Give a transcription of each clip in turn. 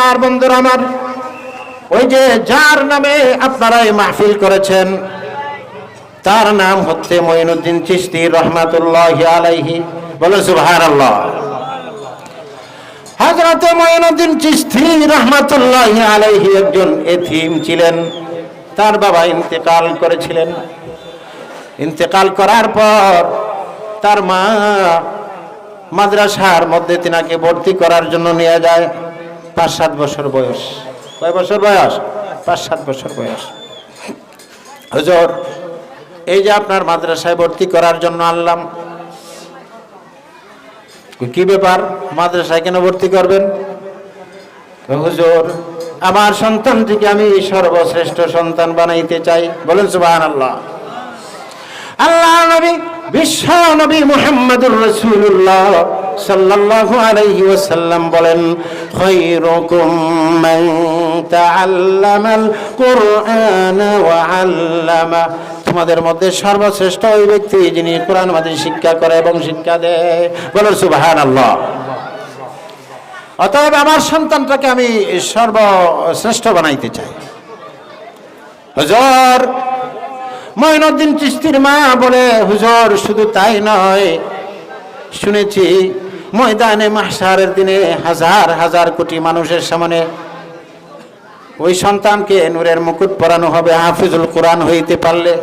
এবার বন্ধুরা আমার, ওই যে যার নামে আপনারা এই মাহফিল করেছেন তার নাম হচ্ছে মঈনুদ্দিন চিশতি রহমাতুল্লাহি আলাইহি। বলেন সুবহানাল্লাহ। হযরত মঈনুদ্দিন চিশতি রহমাতুল্লাহি আলাইহি একজন এতিম ছিলেন। তার বাবা ইন্তেকাল করেছিলেন। ইন্তেকাল করার পর তার মা মাদ্রাসার মধ্যে তিনাকে ভর্তি করার জন্য নিয়ে যায়। 5-7 বছর বয়স। কয় বছর বয়স? 5-7 বছর বয়স। হুজুর, এই যে আপনার মাদ্রাসায় ভর্তি করার জন্য আনলাম। কি ব্যাপার, মাদ্রাসায় কেন ভর্তি করবেন? হুজুর, আমার সন্তানটিকে আমি সর্বশ্রেষ্ঠ সন্তান বানাইতে চাই। বলেন সুবহানাল্লাহ। আল্লাহ নবী, বিশ্ব নবী মুহাম্মদুর রাসূলুল্লাহ সাল্লাল্লাহু আলাইহি ওয়াসাল্লাম বলেন, খায়রুকুম মান তাআল্লামাল কুরআনা ওয়া আল্লামা। তোমাদের মধ্যে সর্বশ্রেষ্ঠ ওই ব্যক্তি যিনি কোরআন মাজিদ শিক্ষা করে এবং শিক্ষা দেয়। বলেন সুবহানাল্লাহ। অতএব আমার সন্তানটাকে আমি সর্বশ্রেষ্ঠ বানাইতে চাই। হুজুর, মঈনুদ্দিন চিশতির মা বলে, হুজুর শুধু তাই নয়, শুনেছি ময়দানে মাহশারের দিনে হাজার হাজার কোটি মানুষের সামনে ওই সন্তানকে নূরের মুকুট পরানো হবে হাফিজুল কোরআন হইতে পারলে।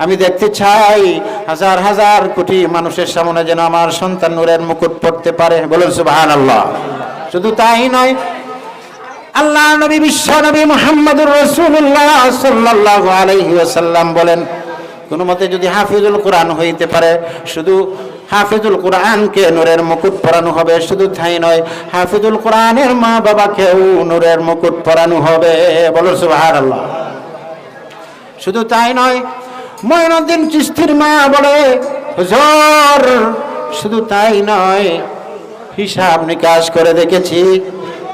আমি দেখতে চাই হাজার হাজার কোটি মানুষের সামনে যেন আমার সন্তান নূরের মুকুট পরতে পারে। বলুন সুবহানাল্লাহ। শুধু তাই নয়, আল্লাহ নবী বিশ্ব নবী মুহাম্মদুর রাসূলুল্লাহ সাল্লাল্লাহু আলাইহি ওয়াসাল্লাম বলেন, কোনো মতে যদি হাফিজুল কোরআন হইতে পারে, শুধু হাফিজুল কোরআনকে নূরের মুকুট পরানো হবে। শুধু তাই নয়, হাফিজুল কোরআনের মা বাবাকেও নূরের মুকুট পরানো হবে। বলুন সুবহানাল্লাহ। শুধু তাই নয়, মঈনুদ্দিন চিশতির মা বলে, হুজুর শুধু তাই নয়, হিসাব নিকাশ করে দেখেছি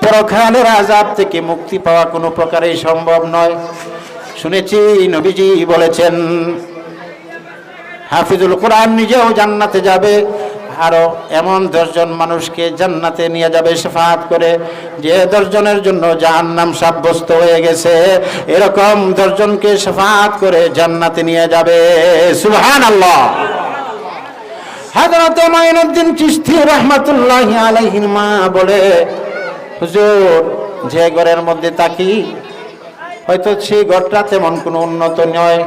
পরকালের আযাব থেকে মুক্তি পাওয়া কোনো প্রকারেই সম্ভব নয়। শুনেছি নবীজি বলেছেন হাফিজুল কোরআন নিজেও জান্নাতে যাবে, আরো এমন 10 জন মানুষকে জান্নাতে নিয়ে যাবে শাফাআত করে, যে 10 জনের জন্য জাহান্নাম সাব্যস্ত হয়ে গেছে, এরকম 10 জনকে শাফাআত করে জান্নাতে নিয়ে যাবে। সুবহানাল্লাহ। হযরত মঈনুদ্দিন চিশতি রাহমাতুল্লাহি আলাইহির মা বলে, হুজুর যে ঘরের মধ্যে থাকি হয়তো সেই ঘরটা তেমন কোনো উন্নত নয়,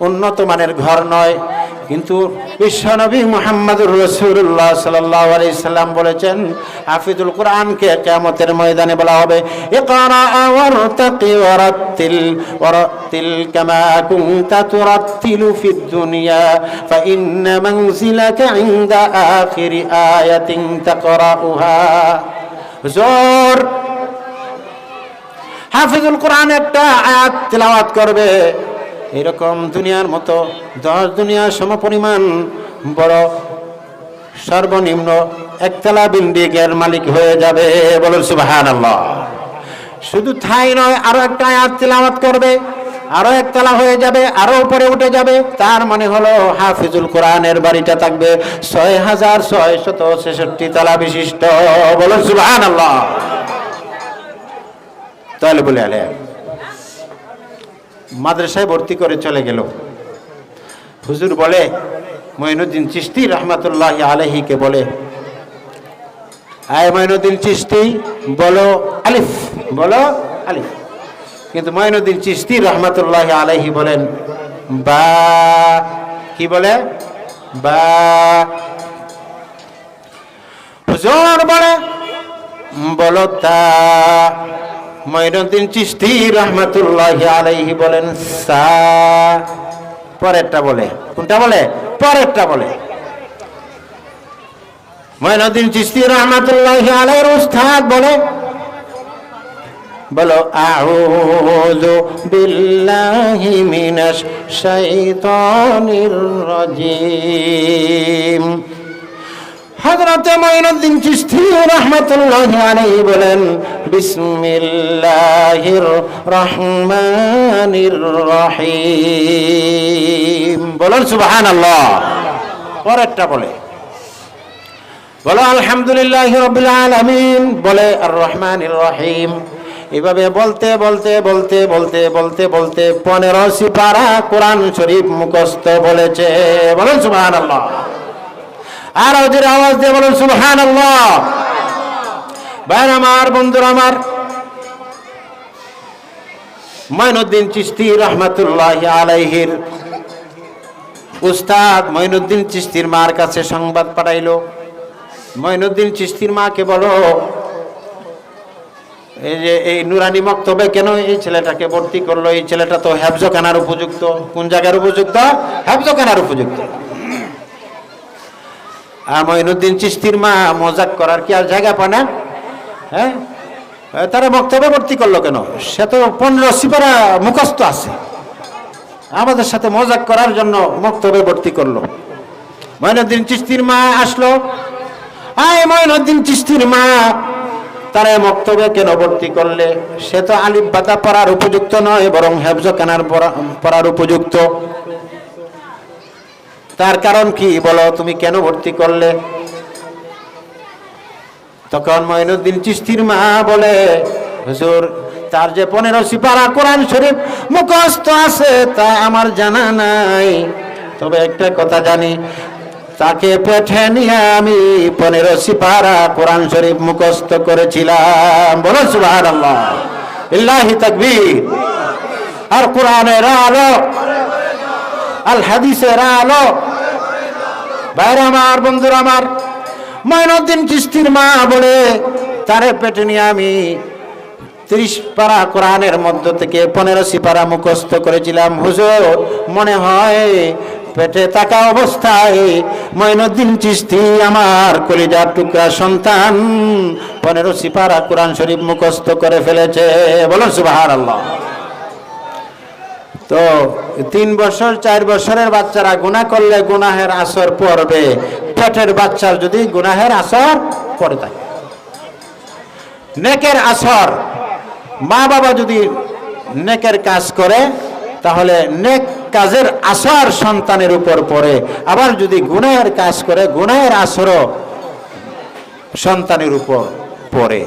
উন্নত মানের ঘর নয়, কিন্তু বিশ্বনবী মুহাম্মদুর রাসূলুল্লাহ সাল্লাল্লাহু আলাইহি সাল্লাম বলেছেন হাফিজুল কোরআনকে কিয়ামতের ময়দানে বলা হবে, ইকরা ওয়ারতাকি ওয়ারাতিল কামা কুনতা তুরাতিলু ফিদ দুনিয়া ফাইন্না মানজিলাকা ইনদা আখিরি আয়াতিন তাকরাউহা। হুজুর, হাফিজুল কোরআন একটা আয়াত তেলাওয়াত করবে, এরকম দুনিয়ার মতো 10 দুনিয়ার সমপরিমাণ বড় সর্বনিম্ন একতলা বিল্ডিংয়ের মালিক হয়ে যাবে। বলুন সুবহানাল্লাহ। শুধু তাই নয়, আরো একটা আয়াত তেলাওয়াত করবে, আরো একতলা হয়ে যাবে, আরো উপরে উঠে যাবে। তার মানে হলো হাফিজুল কোরআনের বাড়িটা থাকবে 6666 তলা বিশিষ্ট। বলুন সুবহানাল্লাহ। তাহলে বলে আলে মাদ্রাসায় ভর্তি করে চলে গেল। হুজুর বলে, মঈনুদ্দিন চিশতি রহমাতুল্লাহি আলাইহিকে বলে, আয় মঈনুদ্দিন চিশতি বলো আলিফ, বলো আলিফ। কিন্তু মঈনুদ্দিন চিশতি রহমাতুল্লাহি আলাইহি বলেন বা। কি বলে? বা। হুজুর বলে, বলো তা। মঈনুদ্দিন চিশতি রাহমাতুল্লাহি আলাইহি বলেন সা। পরেরটা বলে, কোনটা বলে? পরেরটা বলে। মঈনুদ্দিন চিশতি রাহমাতুল্লাহি আলাইহির উস্তাদ বলে, বলো আউযু বিল্লাহি মিনাশ শাইতানির রাজিম। হযরত মঈনুদ্দিন চিশতি রাহমাতুল্লাহি আলাইহি বলেন বিসমিল্লাহির রহমানির রহিম। বলেন সুবহানাল্লাহ। পরেরটা বলে, বলো আলহামদুলিল্লাহি রাব্বিল আলামিন, বলে আর রহমানির রহিম। এভাবে বলতে বলতে বলতে বলতে বলতে বলতে 15 সিপারা কোরআন শরীফ মুখস্থ বলেছে। বলুন সুবহানাল্লাহ। আর ওদের আওয়াজ দিয়ে বলুন সুবহানাল্লাহ। ভাইরা আমার, বন্ধুরা আমার, মঈনুদ্দিন চিশতি রহমাতুল্লাহি আলাইহির উস্তাদ মঈনুদ্দিন চিশতির মার কাছে সংবাদ পাঠাইলো। মঈনুদ্দিন চিশতির মাকে বলো, এই যে এই নুরানি মক্তবে কেন এই ছেলেটাকে ভর্তি করলো? এই ছেলেটা তো হেফজখানার উপযুক্ত। কোন জায়গার উপযুক্ত? হেফজখানার উপযুক্ত। আর মঈনুদ্দিন চিশতির মা মজাক করার কি আর জায়গা পায় না? হ্যাঁ, তারা মক্তবে ভর্তি করলো কেন? সে তো 15 সিপারা মুখস্থ আছে, আমাদের সাথে মজাক করার জন্য মক্তবে ভর্তি করলো। মঈনুদ্দিন চিশতির মা আসলো। আয় মঈনুদ্দিন চিশতির মা, তারা মক্তবে কেন ভর্তি করলে? সে তো আলিফ বাতা পড়ার উপযুক্ত নয়, বরং হেফজখানার পড়ার উপযুক্ত। তার কারণ কি বলো, তুমি কেন ভর্তি করলে? তখন মঈনুদ্দিন চিশতির মা বলে, হুজুর, তার যে 15 সিপারা কোরআন শরীফ মুখস্থ আছে তা আমার জানা নাই, তবে একটা কথা জানি, তাকে পেটে নিয়ে আমি 15 সিপারা কোরআন শরীফ মুখস্থ করেছিলাম। বলো সুবহানাল্লাহ, লিল্লাহি তাকবীর। আর কোরআনের আলো, আল হাদিসের আলো। ভাইরা আমার, বন্ধুরা আমার, মঈনুদ্দিন চিশতির মা বলে, তারে পেটে নিয়ে আমি 30 পারা কোরআনের মধ্য থেকে 15 সিপারা মুখস্থ করেছিলাম। হুজুর, মনে হয় পেটে থাকা অবস্থায় মঈনুদ্দিন চিশতি আমার কলিজার টুকরা সন্তান 15 সিপারা কোরআন শরীফ মুখস্থ করে ফেলেছে। বলুন সুবহানাল্লাহ। তো 3 বছর 4 বছরের বাচ্চারা গুনাহ করলে গুনাহের আসর পড়বে, পেটের বাচ্চার যদি গুনাহের আসর পড়ে থাকে, নেকের আসর, মা বাবা যদি নেকের কাজ করে তাহলে নেক কাজের আসর সন্তানের উপর পড়ে। আবার যদি গুনাহের কাজ করে গুনাহের আসরও সন্তানের উপর পড়ে।